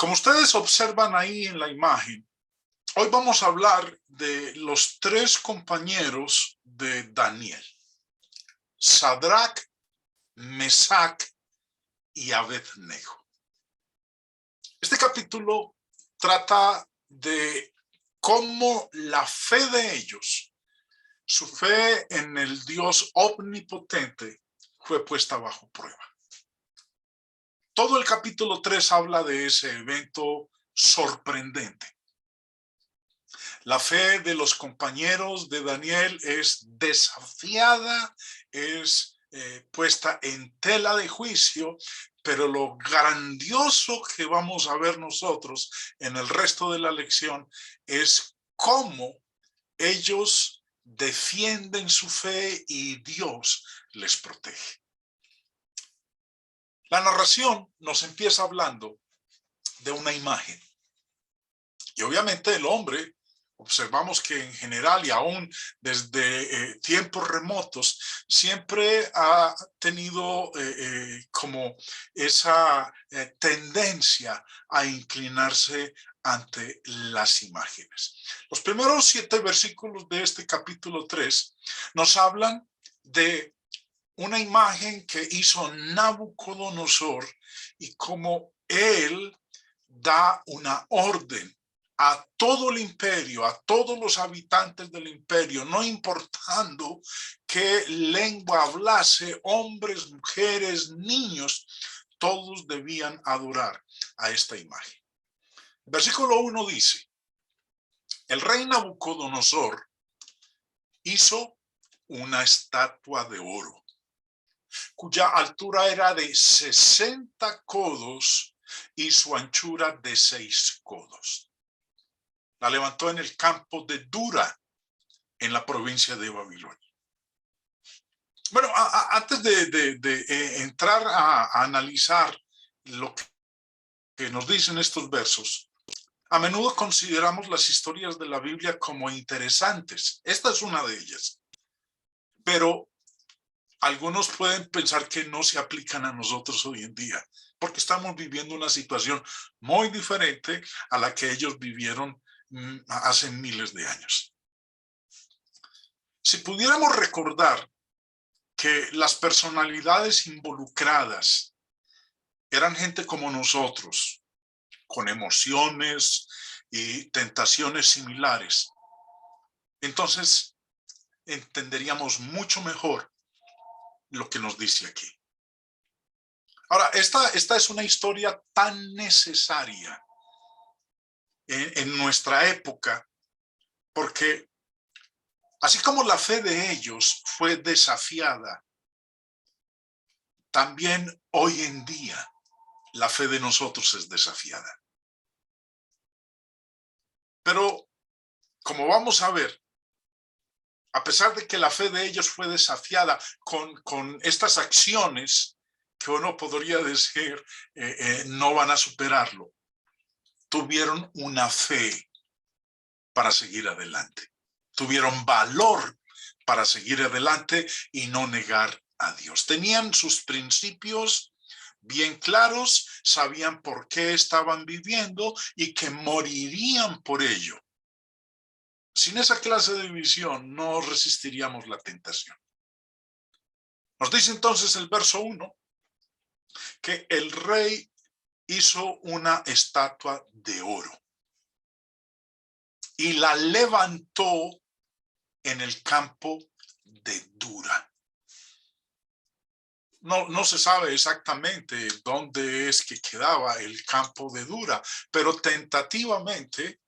Como ustedes observan ahí en la imagen, hoy vamos a hablar de los tres compañeros de Daniel: Sadrach, Mesach y Abednego. Este capítulo trata de cómo la fe de ellos, su fe en el Dios omnipotente, fue puesta bajo prueba. Todo el capítulo 3 habla de ese evento sorprendente. La fe de los compañeros de Daniel es desafiada, es puesta en tela de juicio, pero lo grandioso que vamos a ver nosotros en el resto de la lección es cómo ellos defienden su fe y Dios les protege. La narración nos empieza hablando de una imagen. Y obviamente el hombre, observamos que en general y aún desde tiempos remotos, siempre ha tenido como esa tendencia a inclinarse ante las imágenes. Los primeros 7 versículos de este capítulo 3 nos hablan de una imagen que hizo Nabucodonosor y cómo él da una orden a todo el imperio, a todos los habitantes del imperio, no importando qué lengua hablase, hombres, mujeres, niños, todos debían adorar a esta imagen. El versículo 1 dice: el rey Nabucodonosor hizo una estatua de oro, cuya altura era de 60 codos y su anchura de 6 codos. La levantó en el campo de Dura, en la provincia de Babilonia. Bueno, antes de entrar a analizar lo que nos dicen estos versos, a menudo consideramos las historias de la Biblia como interesantes. Esta es una de ellas. Pero algunos pueden pensar que no se aplican a nosotros hoy en día, porque estamos viviendo una situación muy diferente a la que ellos vivieron hace miles de años. Si pudiéramos recordar que las personalidades involucradas eran gente como nosotros, con emociones y tentaciones similares, entonces entenderíamos mucho mejor lo que nos dice aquí. Ahora, esta es una historia tan necesaria en nuestra época, porque así como la fe de ellos fue desafiada, también hoy en día la fe de nosotros es desafiada. Pero, como vamos a ver, a pesar de que la fe de ellos fue desafiada con estas acciones que uno podría decir no van a superarlo, tuvieron una fe para seguir adelante. Tuvieron valor para seguir adelante y no negar a Dios. Tenían sus principios bien claros, sabían por qué estaban viviendo y que morirían por ello. Sin esa clase de visión no resistiríamos la tentación. Nos dice entonces el verso 1 que el rey hizo una estatua de oro y la levantó en el campo de Dura. No se sabe exactamente dónde es que quedaba el campo de Dura, pero tentativamente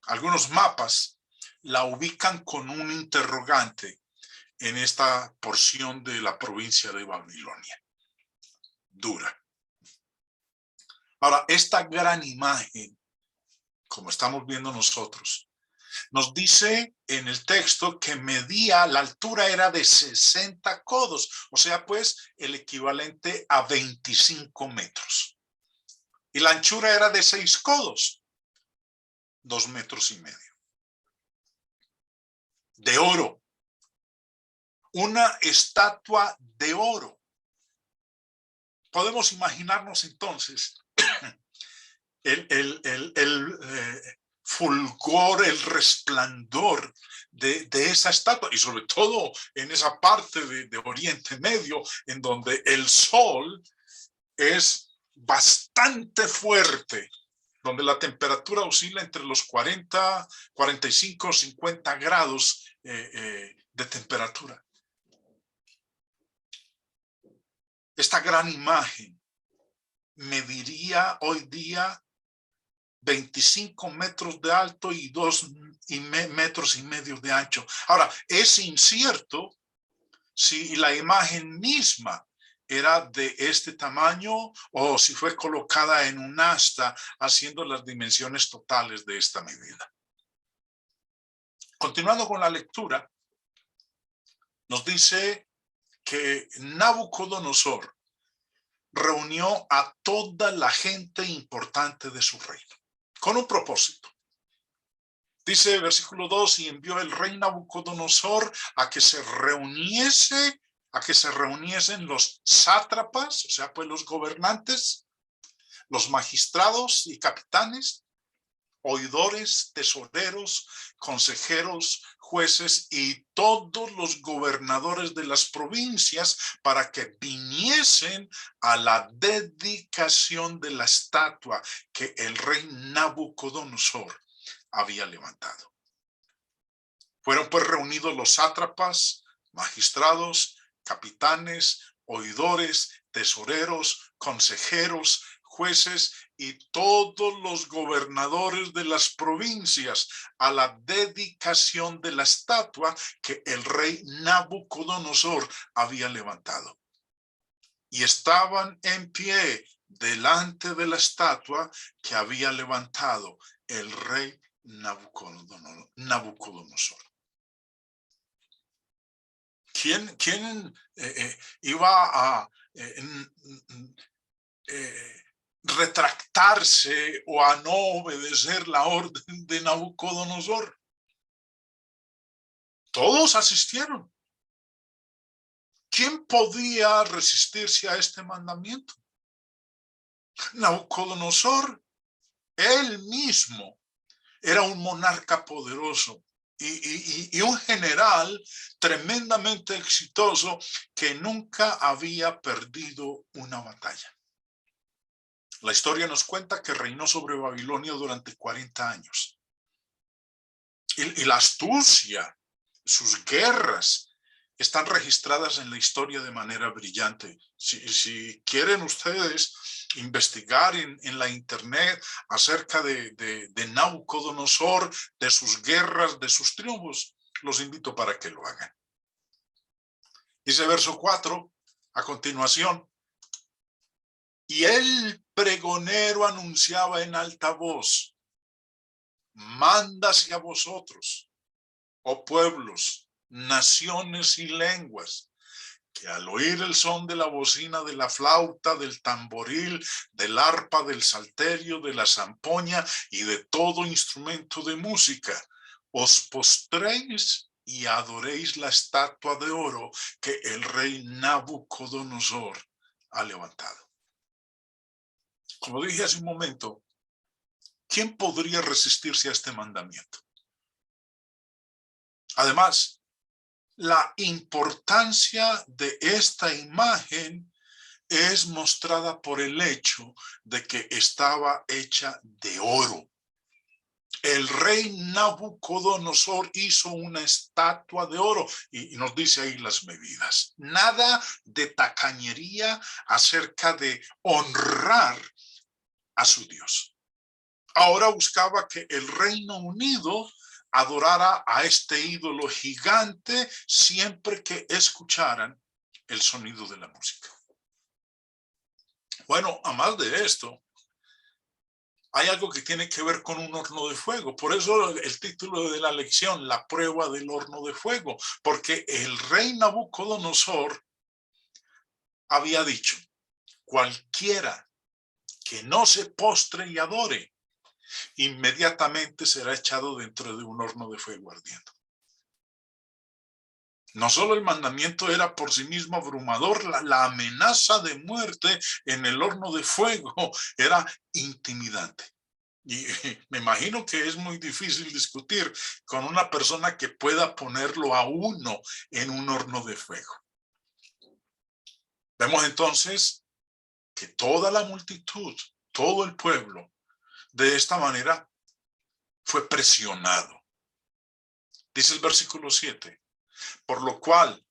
algunos mapas la ubican con un interrogante en esta porción de la provincia de Babilonia. Dura. Ahora, esta gran imagen, como estamos viendo nosotros, nos dice en el texto que medía, la altura era de 60 codos, o sea, pues el equivalente a 25 metros. Y la anchura era de 6 codos, 2,5 metros. De oro. Una estatua de oro. Podemos imaginarnos entonces el fulgor, el resplandor de esa estatua, y sobre todo en esa parte de Oriente Medio, en donde el sol es bastante fuerte, donde la temperatura oscila entre los 40, 45, 50 grados de temperatura. Esta gran imagen mediría hoy día 25 metros de alto y 2,5 metros de ancho. Ahora, es incierto si la imagen misma era de este tamaño o si fue colocada en un asta haciendo las dimensiones totales de esta medida. Continuando con la lectura, nos dice que Nabucodonosor reunió a toda la gente importante de su reino, con un propósito. Dice versículo 2, y envió el rey Nabucodonosor a que se reuniesen los sátrapas, o sea, pues los gobernantes, los magistrados y capitanes, oidores, tesoreros, consejeros, jueces y todos los gobernadores de las provincias para que viniesen a la dedicación de la estatua que el rey Nabucodonosor había levantado. Fueron pues reunidos los sátrapas, magistrados, capitanes, oidores, tesoreros, consejeros, jueces y todos los gobernadores de las provincias a la dedicación de la estatua que el rey Nabucodonosor había levantado. Y estaban en pie delante de la estatua que había levantado el rey Nabucodonosor. ¿Quién iba a retractarse o a no obedecer la orden de Nabucodonosor? Todos asistieron. ¿Quién podía resistirse a este mandamiento? Nabucodonosor, él mismo, era un monarca poderoso y un general tremendamente exitoso que nunca había perdido una batalla. La historia nos cuenta que reinó sobre Babilonia durante 40 años. Y la astucia, sus guerras, están registradas en la historia de manera brillante. Si quieren ustedes investigar en la internet acerca de Nabucodonosor, de sus guerras, de sus triunfos, los invito para que lo hagan. Dice verso 4, a continuación, y el pregonero anunciaba en alta voz, mándase a vosotros, oh pueblos, naciones y lenguas, que al oír el son de la bocina, de la flauta, del tamboril, del arpa, del salterio, de la zampoña y de todo instrumento de música, os postréis y adoréis la estatua de oro que el rey Nabucodonosor ha levantado. Como dije hace un momento, ¿quién podría resistirse a este mandamiento? Además, la importancia de esta imagen es mostrada por el hecho de que estaba hecha de oro. El rey Nabucodonosor hizo una estatua de oro y nos dice ahí las medidas. Nada de tacañería acerca de honrar a su Dios. Ahora buscaba que el Reino Unido adorara a este ídolo gigante siempre que escucharan el sonido de la música. Bueno, a más de esto, hay algo que tiene que ver con un horno de fuego. Por eso el título de la lección, la prueba del horno de fuego, porque el rey Nabucodonosor había dicho, cualquiera que no se postre y adore, inmediatamente será echado dentro de un horno de fuego ardiendo. No solo el mandamiento era por sí mismo abrumador, la amenaza de muerte en el horno de fuego era intimidante. Y me imagino que es muy difícil discutir con una persona que pueda ponerlo a uno en un horno de fuego. Vemos entonces que toda la multitud, todo el pueblo, de esta manera fue presionado. Dice el versículo 7, por lo cual,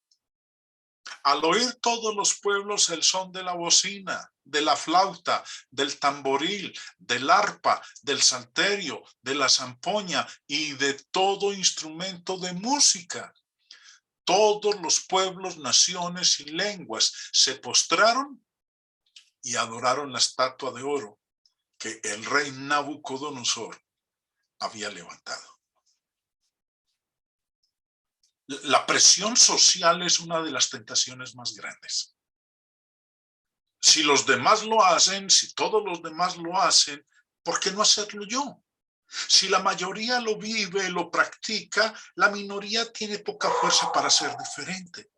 al oír todos los pueblos el son de la bocina, de la flauta, del tamboril, del arpa, del salterio, de la zampoña y de todo instrumento de música, todos los pueblos, naciones y lenguas se postraron y adoraron la estatua de oro que el rey Nabucodonosor había levantado. La presión social es una de las tentaciones más grandes. Si los demás lo hacen, si todos los demás lo hacen, ¿por qué no hacerlo yo? Si la mayoría lo vive, lo practica, la minoría tiene poca fuerza para ser diferente.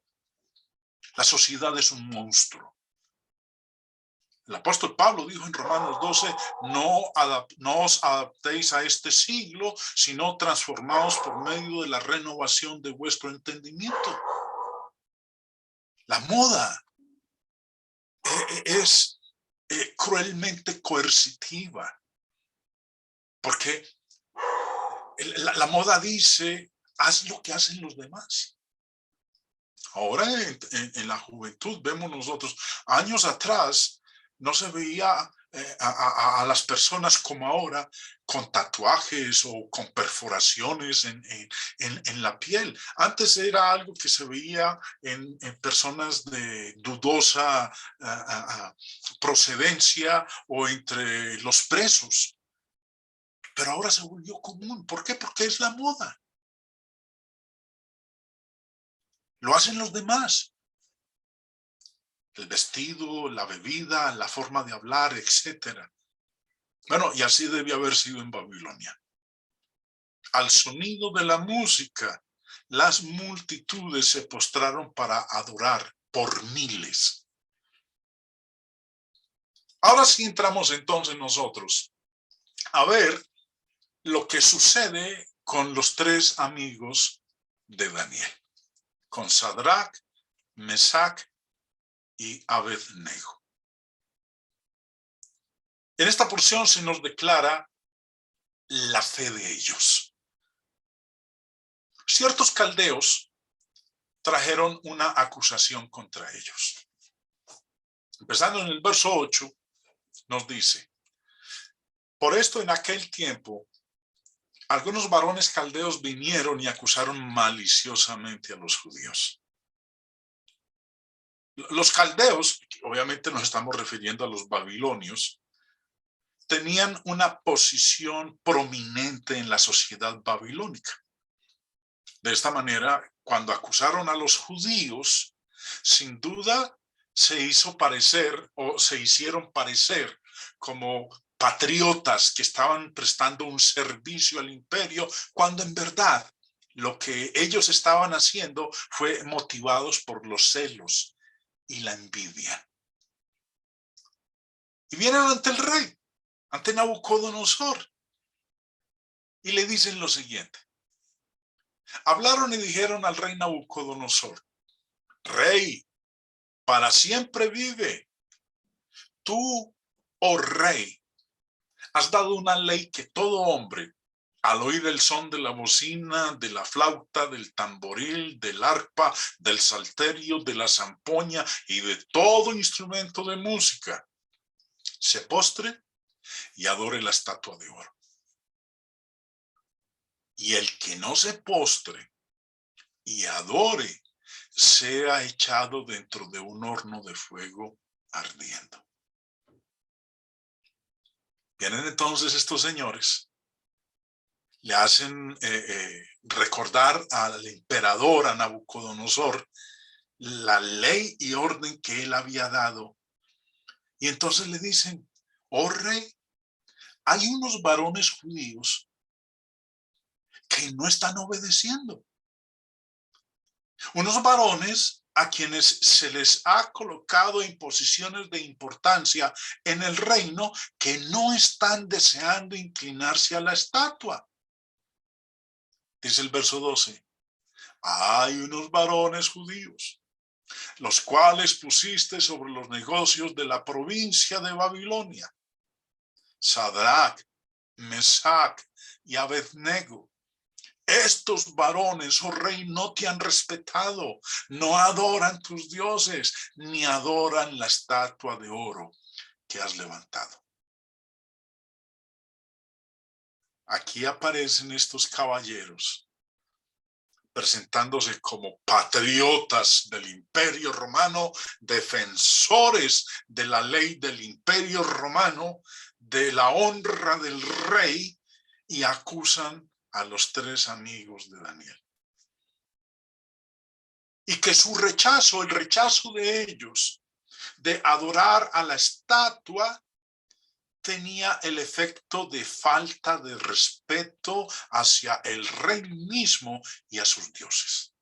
La sociedad es un monstruo. El apóstol Pablo dijo en Romanos 12, no os adaptéis a este siglo, sino transformaos por medio de la renovación de vuestro entendimiento. La moda es cruelmente coercitiva, porque la moda dice, haz lo que hacen los demás. Ahora en la juventud vemos nosotros, años atrás no se veía a las personas como ahora con tatuajes o con perforaciones en la piel. Antes era algo que se veía en personas de dudosa procedencia o entre los presos. Pero ahora se volvió común. ¿Por qué? Porque es la moda. Lo hacen los demás. El vestido, la bebida, la forma de hablar, etcétera. Bueno, y así debía haber sido en Babilonia. Al sonido de la música, las multitudes se postraron para adorar por miles. Ahora sí entramos entonces nosotros a ver lo que sucede con los tres amigos de Daniel, con Sadrach, Mesach y Abednego. En esta porción se nos declara la fe de ellos. Ciertos caldeos trajeron una acusación contra ellos. Empezando en el verso 8, nos dice, por esto en aquel tiempo, algunos varones caldeos vinieron y acusaron maliciosamente a los judíos. Los caldeos, obviamente nos estamos refiriendo a los babilonios, tenían una posición prominente en la sociedad babilónica. De esta manera, cuando acusaron a los judíos, sin duda se hicieron parecer como patriotas que estaban prestando un servicio al imperio, cuando en verdad lo que ellos estaban haciendo fue motivados por los celos y la envidia. Y vienen ante el rey, ante Nabucodonosor, y le dicen lo siguiente. Hablaron y dijeron al rey Nabucodonosor, rey, para siempre vive. Tú, oh rey, has dado una ley que todo hombre, al oír el son de la bocina, de la flauta, del tamboril, del arpa, del salterio, de la zampoña y de todo instrumento de música, se postre y adore la estatua de oro. Y el que no se postre y adore, sea echado dentro de un horno de fuego ardiendo. Vienen entonces estos señores, le hacen recordar al emperador, a Nabucodonosor, la ley y orden que él había dado. Y entonces le dicen, oh rey, hay unos varones judíos que no están obedeciendo. Unos varones a quienes se les ha colocado en posiciones de importancia en el reino que no están deseando inclinarse a la estatua. Dice el verso 12. Hay unos varones judíos, los cuales pusiste sobre los negocios de la provincia de Babilonia. Sadrach, Mesach y Abednego. Estos varones, oh rey, no te han respetado, no adoran tus dioses, ni adoran la estatua de oro que has levantado. Aquí aparecen estos caballeros presentándose como patriotas del Imperio Romano, defensores de la ley del Imperio Romano, de la honra del rey, y acusan a los tres amigos de Daniel. Y que su rechazo, el rechazo de ellos de adorar a la estatua, tenía el efecto de falta de respeto hacia el rey mismo y a sus dioses.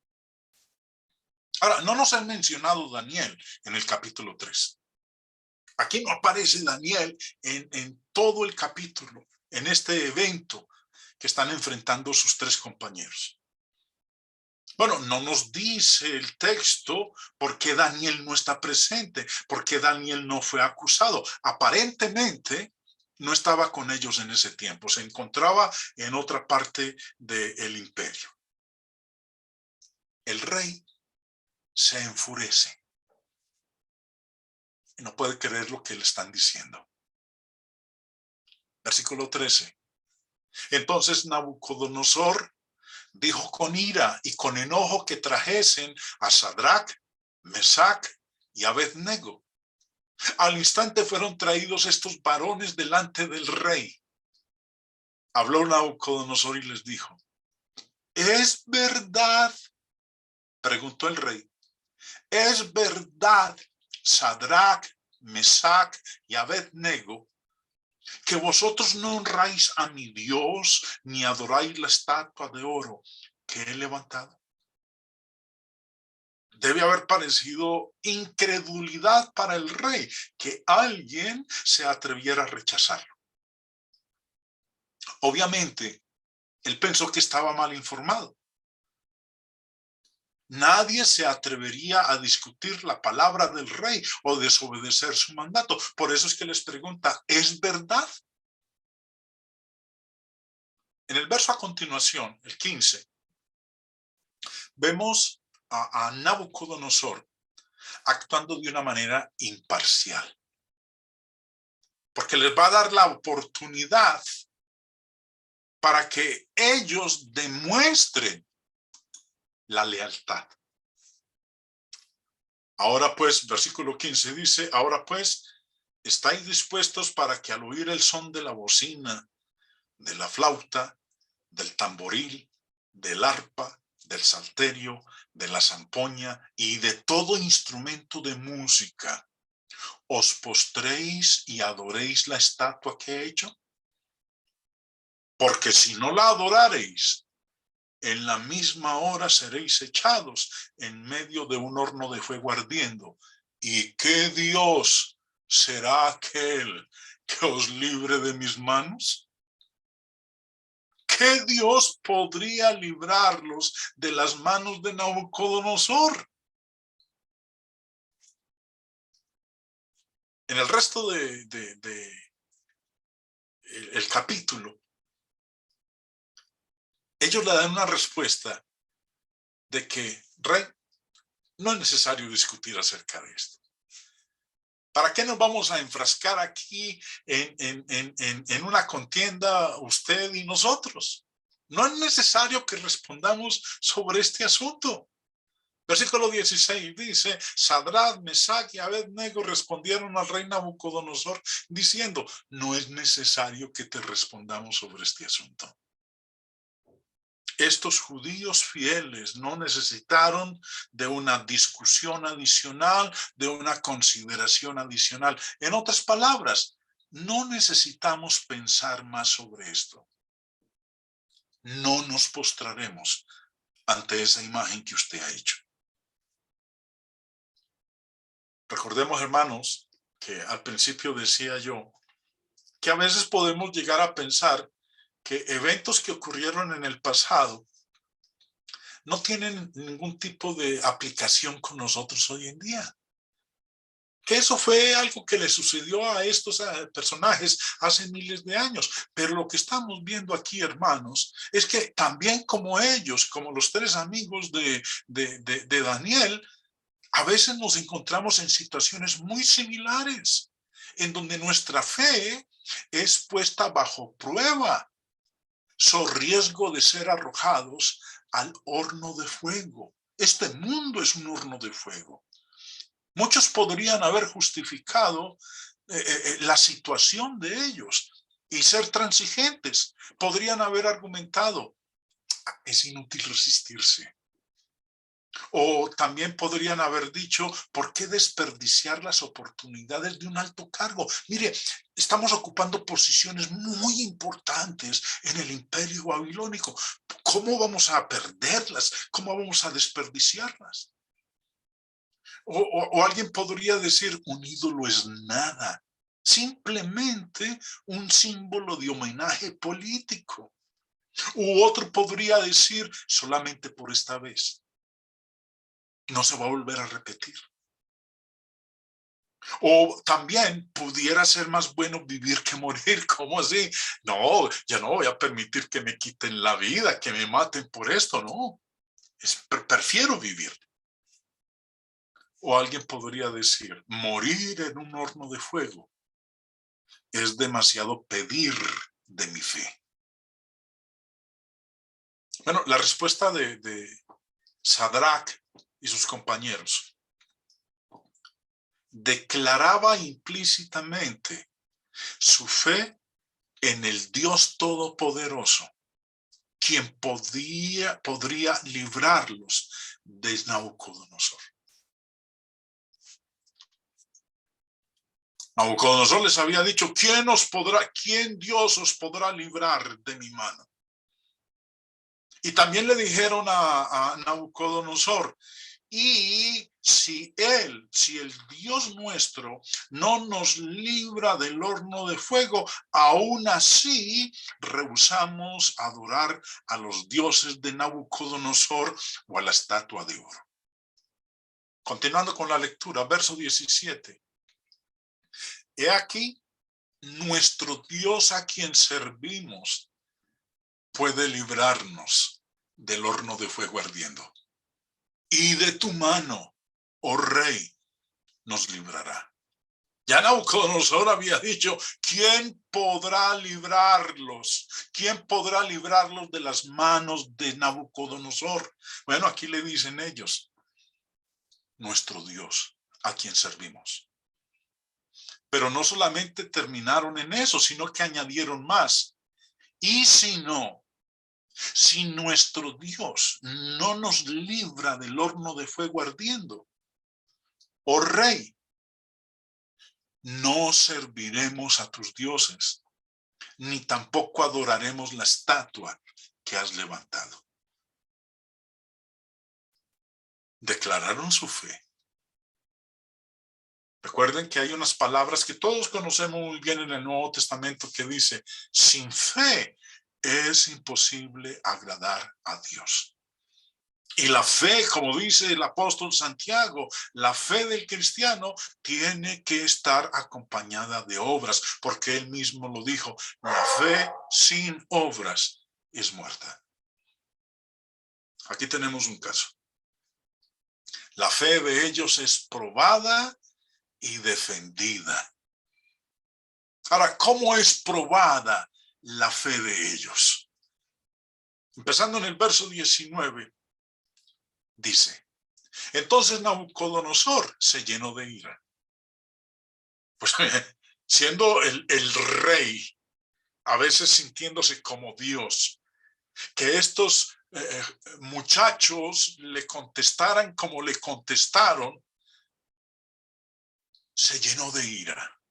Ahora, no nos han mencionado Daniel en el capítulo 3. Aquí no aparece Daniel en todo el capítulo, en este evento que están enfrentando sus tres compañeros. Bueno, no nos dice el texto por qué Daniel no está presente, por qué Daniel no fue acusado. Aparentemente no estaba con ellos en ese tiempo, se encontraba en otra parte del imperio. El rey se enfurece y no puede creer lo que le están diciendo. Versículo 13. Entonces Nabucodonosor dijo con ira y con enojo que trajesen a Sadrach, Mesach y Abednego. Al instante fueron traídos estos varones delante del rey. Habló Nabucodonosor y les dijo: ¿es verdad? Preguntó el rey. ¿Es verdad, Sadrach, Mesach y Abednego, que vosotros no honráis a mi Dios ni adoráis la estatua de oro que he levantado? Debe haber parecido incredulidad para el rey que alguien se atreviera a rechazarlo. Obviamente, él pensó que estaba mal informado. Nadie se atrevería a discutir la palabra del rey o desobedecer su mandato. Por eso es que les pregunta, ¿es verdad? En el verso a continuación, el 15, vemos a Nabucodonosor actuando de una manera imparcial, porque les va a dar la oportunidad para que ellos demuestren la lealtad. Ahora pues, versículo 15 dice, ahora pues, ¿estáis dispuestos para que al oír el son de la bocina, de la flauta, del tamboril, del arpa, del salterio, de la zampoña y de todo instrumento de música, os postréis y adoréis la estatua que he hecho? Porque si no la adorareis, en la misma hora seréis echados en medio de un horno de fuego ardiendo. ¿Y qué Dios será aquel que os libre de mis manos? ¿Qué Dios podría librarlos de las manos de Nabucodonosor? En el resto el capítulo, ellos le dan una respuesta de que, rey, no es necesario discutir acerca de esto. ¿Para qué nos vamos a enfrascar aquí en una contienda usted y nosotros? No es necesario que respondamos sobre este asunto. Versículo 16 dice, Sadrach, Mesach y Abednego respondieron al rey Nabucodonosor diciendo, no es necesario que te respondamos sobre este asunto. Estos judíos fieles no necesitaron de una discusión adicional, de una consideración adicional. En otras palabras, no necesitamos pensar más sobre esto. No nos postraremos ante esa imagen que usted ha hecho. Recordemos, hermanos, que al principio decía yo que a veces podemos llegar a pensar que eventos que ocurrieron en el pasado no tienen ningún tipo de aplicación con nosotros hoy en día. Que eso fue algo que le sucedió a estos personajes hace miles de años. Pero lo que estamos viendo aquí, hermanos, es que también como ellos, como los tres amigos de Daniel, a veces nos encontramos en situaciones muy similares, en donde nuestra fe es puesta bajo prueba, sobre riesgo de ser arrojados al horno de fuego. Este mundo es un horno de fuego. Muchos podrían haber justificado la situación de ellos y ser transigentes. Podrían haber argumentado, es inútil resistirse. O también podrían haber dicho, ¿por qué desperdiciar las oportunidades de un alto cargo? Mire, estamos ocupando posiciones muy importantes en el imperio babilónico. ¿Cómo vamos a perderlas? ¿Cómo vamos a desperdiciarlas? O alguien podría decir, un ídolo es nada, simplemente un símbolo de homenaje político. U otro podría decir, solamente por esta vez, no se va a volver a repetir. O también pudiera ser más bueno vivir que morir. ¿Cómo así? No, ya no voy a permitir que me quiten la vida, que me maten por esto, no. Prefiero vivir. O alguien podría decir, morir en un horno de fuego es demasiado pedir de mi fe. Bueno, la respuesta de Sadrach y sus compañeros declaraba implícitamente su fe en el Dios Todopoderoso, quien podría librarlos de Nabucodonosor. Nabucodonosor les había dicho, ¿quién Dios os podrá librar de mi mano? Y también le dijeron a Nabucodonosor, y si el Dios nuestro no nos libra del horno de fuego, aún así rehusamos adorar a los dioses de Nabucodonosor o a la estatua de oro. Continuando con la lectura, verso 17. He aquí, nuestro Dios a quien servimos puede librarnos del horno de fuego ardiendo. Y de tu mano, oh rey, nos librará. Ya Nabucodonosor había dicho, ¿quién podrá librarlos? ¿Quién podrá librarlos de las manos de Nabucodonosor? Bueno, aquí le dicen ellos, nuestro Dios, a quien servimos. Pero no solamente terminaron en eso, sino que añadieron más. Y si nuestro Dios no nos libra del horno de fuego ardiendo, oh rey, no serviremos a tus dioses, ni tampoco adoraremos la estatua que has levantado. Declararon su fe. Recuerden que hay unas palabras que todos conocemos muy bien en el Nuevo Testamento que dice, sin fe es imposible agradar a Dios. Y la fe, como dice el apóstol Santiago, la fe del cristiano tiene que estar acompañada de obras, porque él mismo lo dijo, la fe sin obras es muerta. Aquí tenemos un caso. La fe de ellos es probada y defendida. Ahora, ¿cómo es probada la fe de ellos? Empezando en el verso 19, dice, entonces Nabucodonosor se llenó de ira. Pues siendo el rey, a veces sintiéndose como Dios, que estos muchachos le contestaran como le contestaron, se llenó de ira.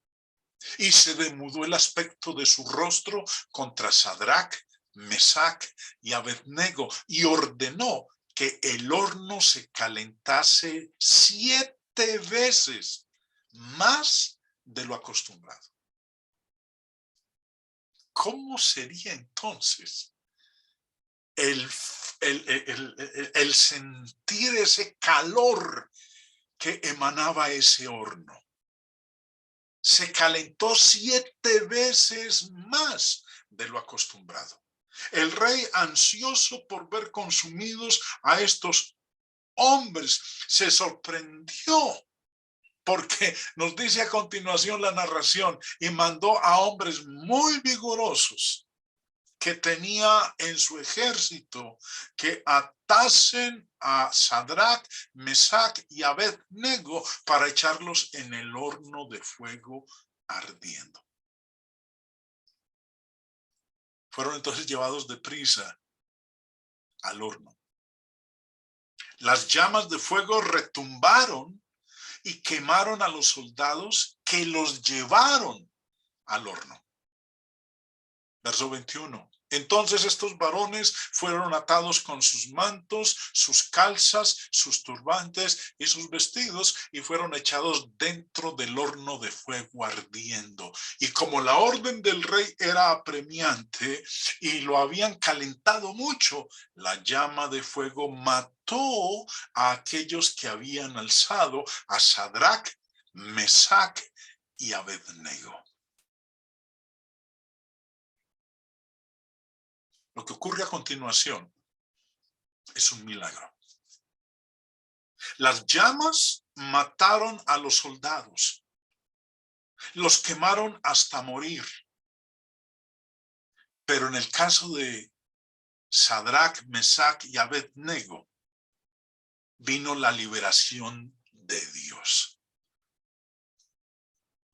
Y se demudó el aspecto de su rostro contra Sadrach, Mesach y Abednego, y ordenó que el horno se calentase 7 veces más de lo acostumbrado. ¿Cómo sería entonces el sentir ese calor que emanaba ese horno? Se calentó 7 veces más de lo acostumbrado. El rey, ansioso por ver consumidos a estos hombres, se sorprendió porque nos dice a continuación la narración, y mandó a hombres muy vigorosos que tenía en su ejército que atasen a Sadrach, Mesach y Abed-nego para echarlos en el horno de fuego ardiendo. Fueron entonces llevados deprisa al horno. Las llamas de fuego retumbaron y quemaron a los soldados que los llevaron al horno. Verso 21. Entonces estos varones fueron atados con sus mantos, sus calzas, sus turbantes y sus vestidos, y fueron echados dentro del horno de fuego ardiendo. Y como la orden del rey era apremiante y lo habían calentado mucho, la llama de fuego mató a aquellos que habían alzado a Sadrach, Mesach y Abed-nego. Lo que ocurre a continuación es un milagro. Las llamas mataron a los soldados, los quemaron hasta morir. Pero en el caso de Sadrach, Mesach y Abed-nego, vino la liberación de Dios.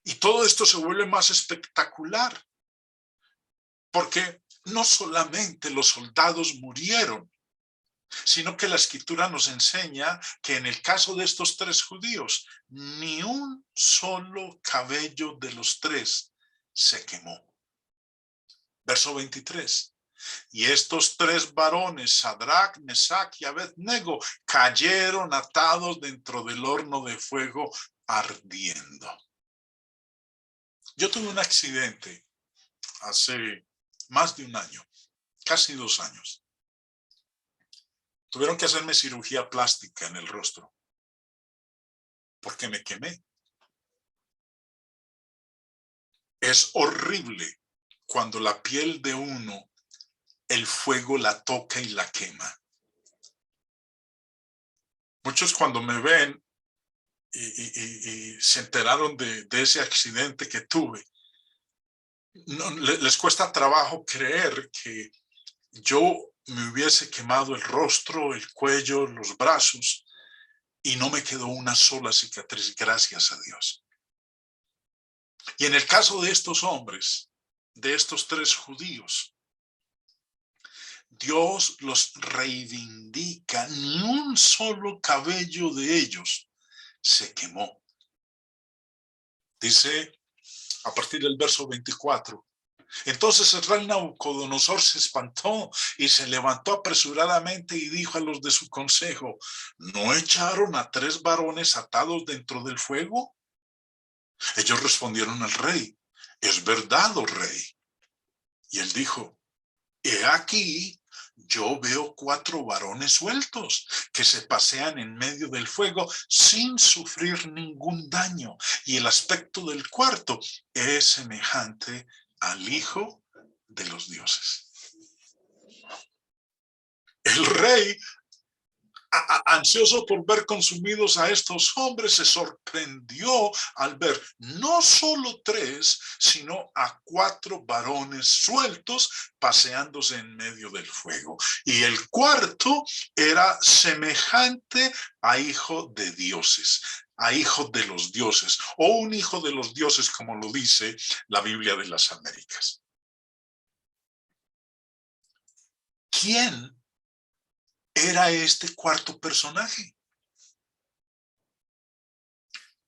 Y todo esto se vuelve más espectacular, porque no solamente los soldados murieron, sino que la escritura nos enseña que en el caso de estos 3 judíos, ni un solo cabello de los 3 se quemó. Verso 23. Y estos 3 varones, Sadrach, Mesach y Abed-nego, cayeron atados dentro del horno de fuego ardiendo. Yo tuve un accidente hace más de un año, casi 2 años. Tuvieron que hacerme cirugía plástica en el rostro porque me quemé. Es horrible cuando la piel de uno, el fuego la toca y la quema. Muchos cuando me ven y se enteraron de ese accidente que tuve, no, les cuesta trabajo creer que yo me hubiese quemado el rostro, el cuello, los brazos, y no me quedó una sola cicatriz, gracias a Dios. Y en el caso de estos hombres, de estos 3 judíos, Dios los reivindica, ni un solo cabello de ellos se quemó. Dice a partir del verso 24. Entonces el rey Nabucodonosor se espantó y se levantó apresuradamente y dijo a los de su consejo, ¿no echaron a 3 varones atados dentro del fuego? Ellos respondieron al rey, es verdad, oh rey. Y él dijo, he aquí, yo veo 4 varones sueltos que se pasean en medio del fuego sin sufrir ningún daño, y el aspecto del cuarto es semejante al Hijo de los dioses. El rey, ansioso por ver consumidos a estos hombres, se sorprendió al ver no solo 3, sino a 4 varones sueltos paseándose en medio del fuego. Y el cuarto era semejante a hijo de dioses, a hijo de los dioses, o un hijo de los dioses, como lo dice la Biblia de las Américas. ¿Quién era este cuarto personaje?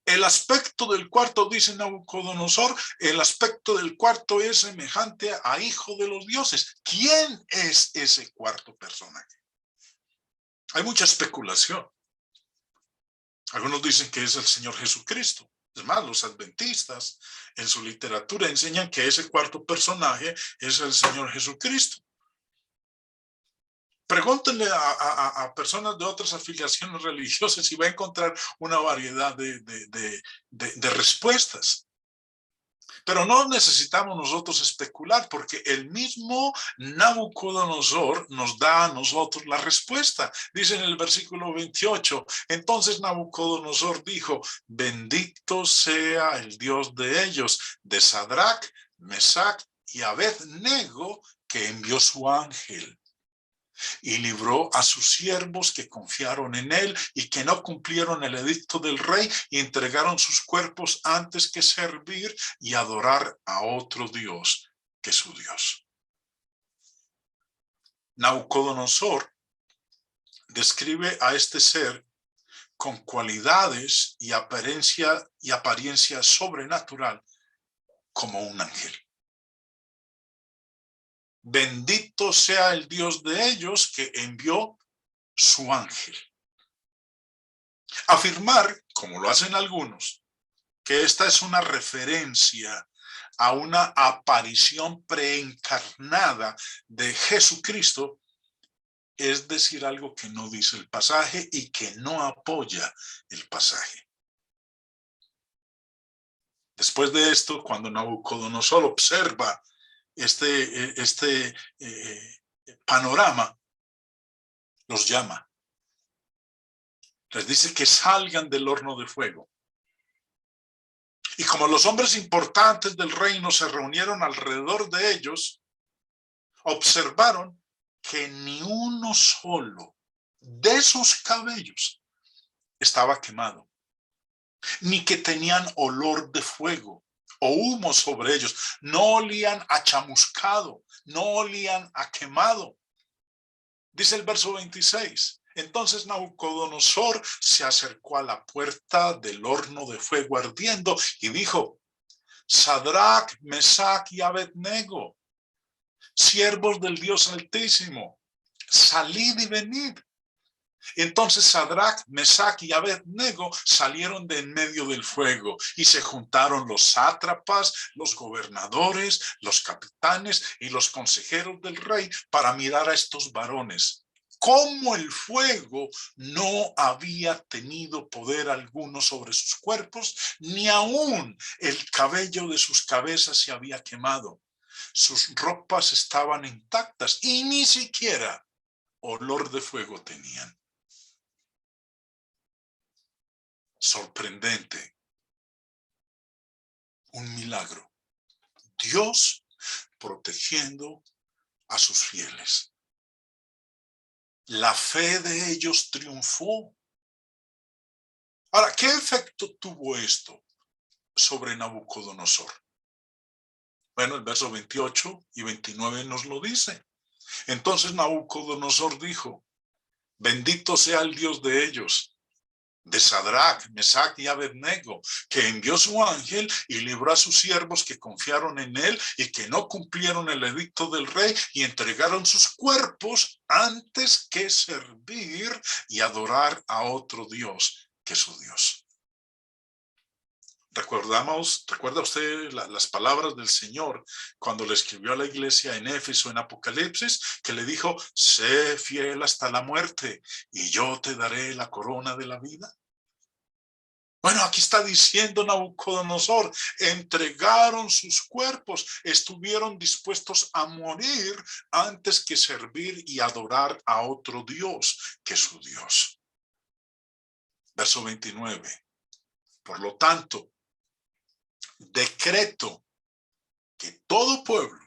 El aspecto del cuarto, dice Nabucodonosor, el aspecto del cuarto es semejante a hijo de los dioses. ¿Quién es ese cuarto personaje? Hay mucha especulación. Algunos dicen que es el Señor Jesucristo. Es más, los adventistas en su literatura enseñan que ese cuarto personaje es el Señor Jesucristo. Pregúntenle a personas de otras afiliaciones religiosas y va a encontrar una variedad de respuestas. Pero no necesitamos nosotros especular porque el mismo Nabucodonosor nos da a nosotros la respuesta. Dice en el versículo 28, entonces Nabucodonosor dijo, bendito sea el Dios de ellos, de Sadrach, Mesach y Abed-nego, que envió su ángel y libró a sus siervos que confiaron en él y que no cumplieron el edicto del rey y entregaron sus cuerpos antes que servir y adorar a otro Dios que su Dios. Nabucodonosor describe a este ser con cualidades y apariencia sobrenatural como un ángel. Bendito sea el Dios de ellos que envió su ángel. Afirmar, como lo hacen algunos, que esta es una referencia a una aparición preencarnada de Jesucristo, es decir algo que no dice el pasaje y que no apoya el pasaje. Después de esto, cuando Nabucodonosor observa este panorama, los llama. Les dice que salgan del horno de fuego. Y como los hombres importantes del reino se reunieron alrededor de ellos, observaron que ni uno solo de sus cabellos estaba quemado, ni que tenían olor de fuego o humo sobre ellos. No olían a chamuscado, no olían a quemado. Dice el verso 26. Entonces Nabucodonosor se acercó a la puerta del horno de fuego ardiendo y dijo, Sadrach, Mesach y Abed-nego, siervos del Dios Altísimo, salid y venid. Entonces Sadrach, Mesach y Abed-nego salieron de en medio del fuego y se juntaron los sátrapas, los gobernadores, los capitanes y los consejeros del rey para mirar a estos varones. Como el fuego no había tenido poder alguno sobre sus cuerpos, ni aún el cabello de sus cabezas se había quemado. Sus ropas estaban intactas y ni siquiera olor de fuego tenían. Sorprendente. Un milagro. Dios protegiendo a sus fieles. La fe de ellos triunfó. Ahora, ¿qué efecto tuvo esto sobre Nabucodonosor? Bueno, el verso 28 y 29 nos lo dice. Entonces Nabucodonosor dijo, bendito sea el Dios de ellos, de Sadrach, Mesach y Abed-nego, que envió su ángel y libró a sus siervos que confiaron en él y que no cumplieron el edicto del rey y entregaron sus cuerpos antes que servir y adorar a otro Dios que su Dios. ¿Recuerda usted las palabras del Señor cuando le escribió a la iglesia en Éfeso en Apocalipsis, que le dijo, sé fiel hasta la muerte y yo te daré la corona de la vida? Bueno, aquí está diciendo Nabucodonosor, entregaron sus cuerpos, estuvieron dispuestos a morir antes que servir y adorar a otro Dios que su Dios. Verso 29. Por lo tanto, decreto que todo pueblo,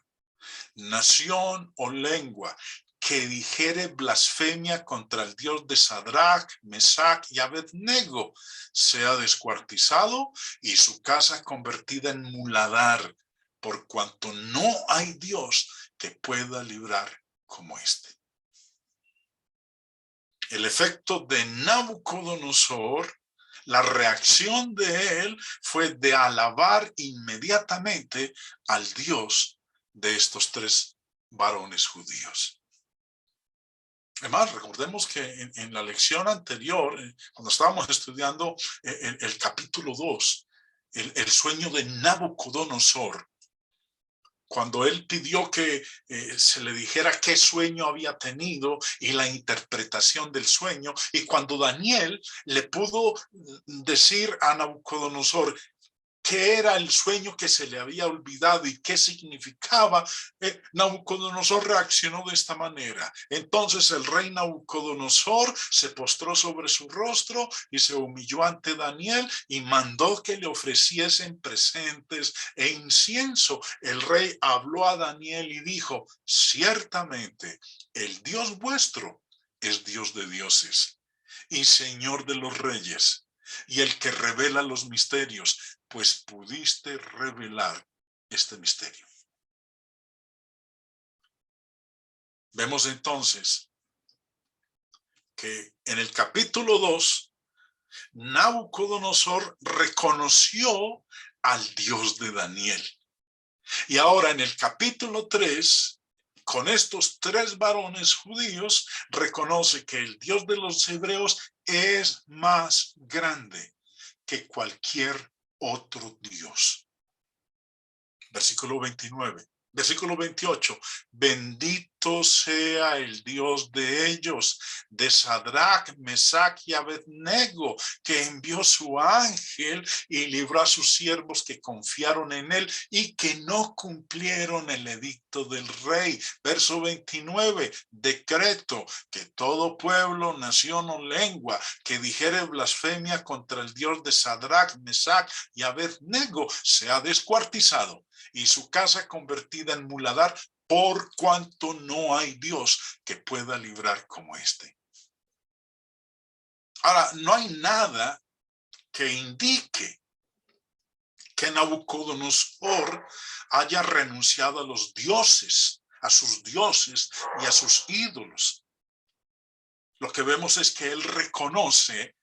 nación o lengua que dijere blasfemia contra el Dios de Sadrach, Mesach y Abed-nego sea descuartizado y su casa convertida en muladar, por cuanto no hay Dios que pueda librar como este. El efecto de Nabucodonosor, la reacción de él fue de alabar inmediatamente al Dios de estos tres varones judíos. Además, recordemos que en la lección anterior, cuando estábamos estudiando el capítulo 2, el sueño de Nabucodonosor, cuando él pidió que se le dijera qué sueño había tenido y la interpretación del sueño, y cuando Daniel le pudo decir a Nabucodonosor qué era el sueño que se le había olvidado y qué significaba, Nabucodonosor reaccionó de esta manera. Entonces el rey Nabucodonosor se postró sobre su rostro y se humilló ante Daniel y mandó que le ofreciesen presentes e incienso. El rey habló a Daniel y dijo: ciertamente el Dios vuestro es Dios de dioses y Señor de los reyes, y el que revela los misterios, pues pudiste revelar este misterio. Vemos entonces que en el capítulo 2, Nabucodonosor reconoció al Dios de Daniel. Y ahora en el capítulo 3, con estos tres varones judíos, reconoce que el Dios de los hebreos es más grande que cualquier otro Dios. Versículo 29. Versículo 28, bendito sea el Dios de ellos, de Sadrach, Mesach y Abednego, que envió su ángel y libró a sus siervos que confiaron en él y que no cumplieron el edicto del rey. Verso 29, decreto que todo pueblo, nación o lengua que dijere blasfemia contra el Dios de Sadrach, Mesach y Abednego sea descuartizado y su casa convertida en muladar, por cuanto no hay Dios que pueda librar como este. Ahora, no hay nada que indique que Nabucodonosor haya renunciado a los dioses, a sus dioses y a sus ídolos. Lo que vemos es que él reconoce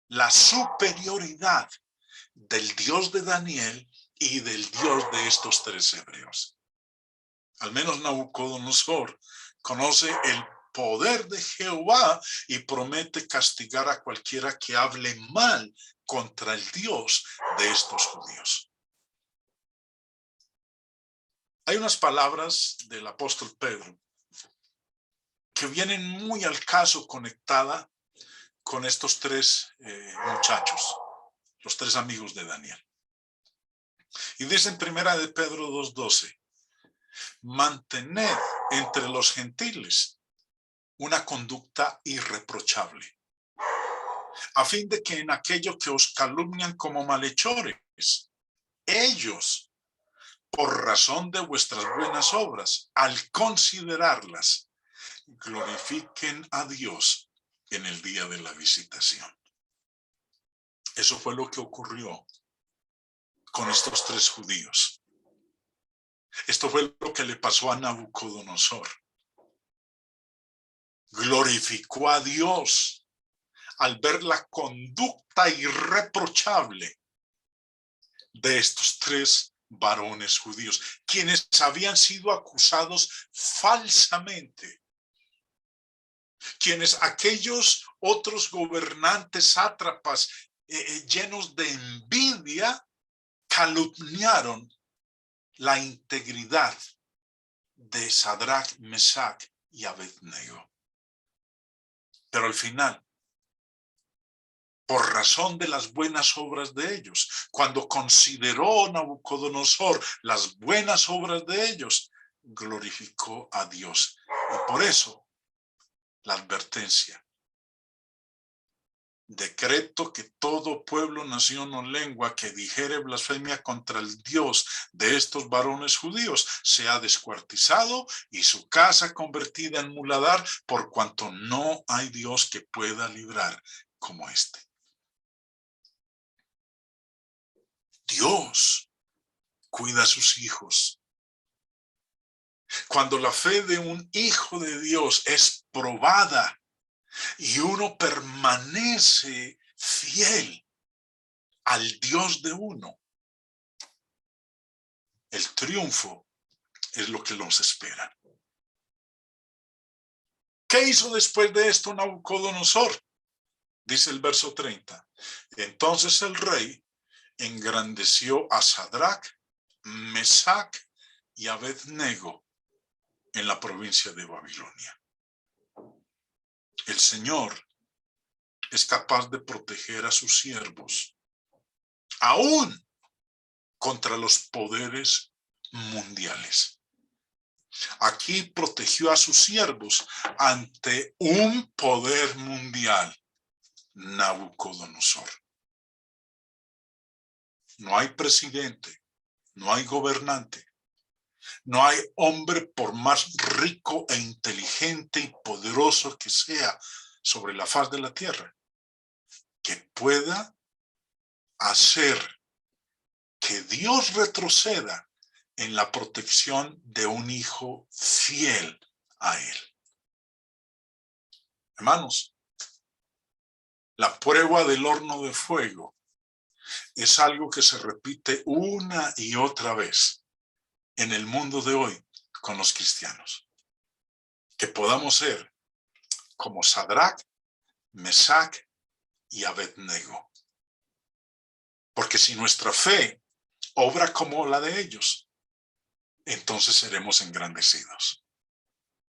la superioridad del Dios de Daniel y del Dios de estos tres hebreos. Al menos Nabucodonosor conoce el poder de Jehová y promete castigar a cualquiera que hable mal contra el Dios de estos judíos. Hay unas palabras del apóstol Pedro que vienen muy al caso conectada con estos tres muchachos, los tres amigos de Daniel. Y dice en primera de Pedro 2:12, mantened entre los gentiles una conducta irreprochable, a fin de que en aquello que os calumnian como malhechores, ellos, por razón de vuestras buenas obras, al considerarlas, glorifiquen a Dios en el día de la visitación. Eso fue lo que ocurrió con estos tres judíos. Esto fue lo que le pasó a Nabucodonosor. Glorificó a Dios al ver la conducta irreprochable de estos tres varones judíos, quienes habían sido acusados falsamente, quienes aquellos otros gobernantes sátrapas llenos de envidia calumniaron la integridad de Sadrach, Mesach y Abednego. Pero al final, por razón de las buenas obras de ellos, cuando consideró Nabucodonosor las buenas obras de ellos, glorificó a Dios. Y por eso, la advertencia. Decreto que todo pueblo, nación o lengua que dijere blasfemia contra el Dios de estos varones judíos sea descuartizado y su casa convertida en muladar, por cuanto no hay Dios que pueda librar como este. Dios cuida a sus hijos. Cuando la fe de un hijo de Dios es probada y uno permanece fiel al Dios de uno, el triunfo es lo que nos espera. ¿Qué hizo después de esto Nabucodonosor? Dice el verso 30. Entonces el rey engrandeció a Sadrach, Mesach y Abednego en la provincia de Babilonia. El Señor es capaz de proteger a sus siervos, aún contra los poderes mundiales. Aquí protegió a sus siervos ante un poder mundial, Nabucodonosor. No hay presidente, no hay gobernante, no hay hombre por más rico e inteligente y poderoso que sea sobre la faz de la tierra, que pueda hacer que Dios retroceda en la protección de un hijo fiel a él. Hermanos, la prueba del horno de fuego es algo que se repite una y otra vez en el mundo de hoy con los cristianos. Que podamos ser como Sadrach, Mesach y Abednego. Porque si nuestra fe obra como la de ellos, entonces seremos engrandecidos.